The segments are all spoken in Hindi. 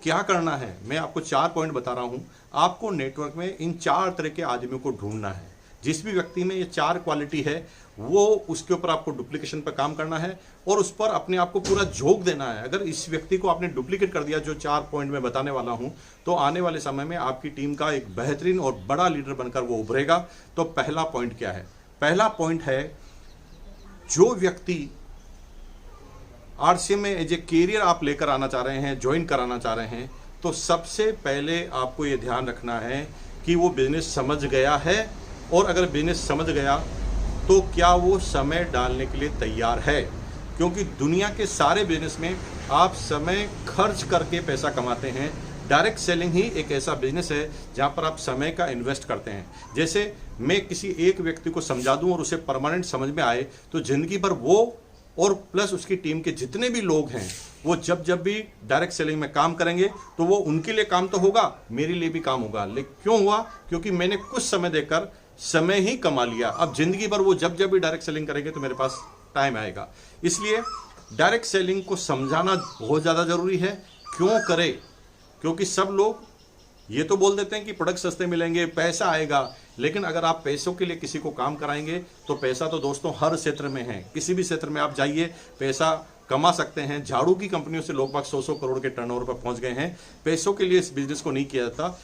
क्या करना है, मैं आपको 4 पॉइंट बता रहा हूं। आपको नेटवर्क में इन 4 तरह के आदमियों को ढूंढना है। जिस भी व्यक्ति में ये 4 क्वालिटी है, वो उसके ऊपर आपको डुप्लीकेशन पर काम करना है और उस पर अपने आप को पूरा झोंक देना है। अगर इस व्यक्ति को आपने डुप्लीकेट कर दिया, जो 4 पॉइंट मैं बताने वाला हूं, तो आने वाले समय में आपकी टीम का एक बेहतरीन और बड़ा लीडर बनकर वो उभरेगा। तो पहला पॉइंट क्या है? पहला पॉइंट है, जो व्यक्ति आरसीएम में एज ए कैरियर आप लेकर आना चाह रहे हैं, ज्वाइन कराना चाह रहे हैं, तो सबसे पहले आपको ये ध्यान रखना है कि वो बिजनेस समझ गया है, और अगर बिजनेस समझ गया तो क्या वो समय डालने के लिए तैयार है। क्योंकि दुनिया के सारे बिजनेस में आप समय खर्च करके पैसा कमाते हैं। डायरेक्ट सेलिंग ही एक ऐसा बिजनेस है जहां पर आप समय का इन्वेस्ट करते हैं। जैसे मैं किसी एक व्यक्ति को समझा दूं और उसे परमानेंट समझ में आए, तो जिंदगी भर वो और प्लस उसकी टीम के जितने भी लोग हैं, वो जब जब भी डायरेक्ट सेलिंग में काम करेंगे तो वो उनके लिए काम तो होगा, मेरे लिए भी काम होगा। लेकिन क्यों हुआ? क्योंकि मैंने कुछ समय देकर समय ही कमा लिया। अब जिंदगी भर वो जब जब भी डायरेक्ट सेलिंग करेंगे तो मेरे पास टाइम आएगा। इसलिए डायरेक्ट सेलिंग को समझाना बहुत ज़्यादा जरूरी है। क्यों करें? क्योंकि सब लोग ये तो बोल देते हैं कि प्रोडक्ट सस्ते मिलेंगे, पैसा आएगा, लेकिन अगर आप पैसों के लिए किसी को काम कराएंगे तो पैसा तो दोस्तों हर क्षेत्र में है। किसी भी क्षेत्र में आप जाइए, पैसा कमा सकते हैं। झाड़ू की कंपनियों से लोग 100-100 करोड़ के टर्नओवर पर पहुंच गए हैं। पैसों के लिए इस बिजनेस को नहीं किया जाता,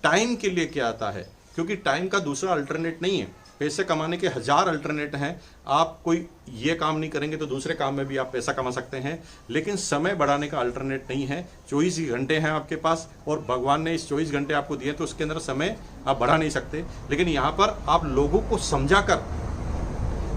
टाइम के लिए किया जाता है, क्योंकि टाइम का दूसरा अल्टरनेट नहीं है। पैसे कमाने के 1000 अल्टरनेट हैं। आप कोई ये काम नहीं करेंगे तो दूसरे काम में भी आप पैसा कमा सकते हैं, लेकिन समय बढ़ाने का अल्टरनेट नहीं है। 24 घंटे हैं आपके पास और भगवान ने इस 24 घंटे आपको दिए, तो उसके अंदर समय आप बढ़ा नहीं सकते। लेकिन यहाँ पर आप लोगों को समझाकर,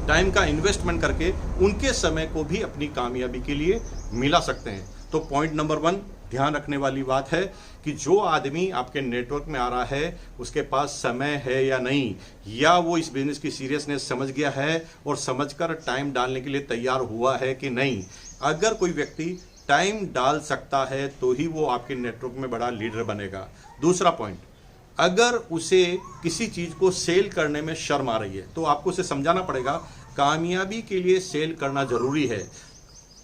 टाइम का इन्वेस्टमेंट करके उनके समय को भी अपनी कामयाबी के लिए मिला सकते हैं। तो पॉइंट नंबर 1 ध्यान रखने वाली बात है कि जो आदमी आपके नेटवर्क में आ रहा है, उसके पास समय है या नहीं, या वो इस बिजनेस की सीरियसनेस समझ गया है और समझकर टाइम डालने के लिए तैयार हुआ है कि नहीं। अगर कोई व्यक्ति टाइम डाल सकता है तो ही वो आपके नेटवर्क में बड़ा लीडर बनेगा। दूसरा पॉइंट, अगर उसे किसी चीज को सेल करने में शर्म आ रही है तो आपको उसे समझाना पड़ेगा, कामयाबी के लिए सेल करना जरूरी है।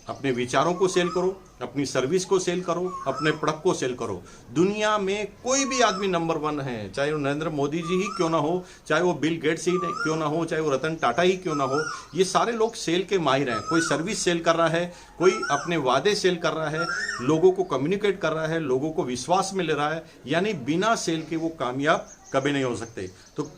अपने विचारों को सेल करो, अपनी सर्विस को सेल करो, अपने प्रोडक्ट को सेल करो। दुनिया में कोई भी आदमी नंबर 1 है, चाहे वो नरेंद्र मोदी जी ही क्यों ना हो, चाहे वो बिल गेट्स ही क्यों ना हो, चाहे वो रतन टाटा ही क्यों ना हो, ये सारे लोग सेल के माहिर हैं। कोई सर्विस सेल कर रहा है, कोई अपने वादे सेल कर रहा है, लोगों को कम्युनिकेट कर रहा है, लोगों को विश्वास में ले रहा है, यानी बिना सेल के वो कामयाब कभी नहीं हो सकते। तो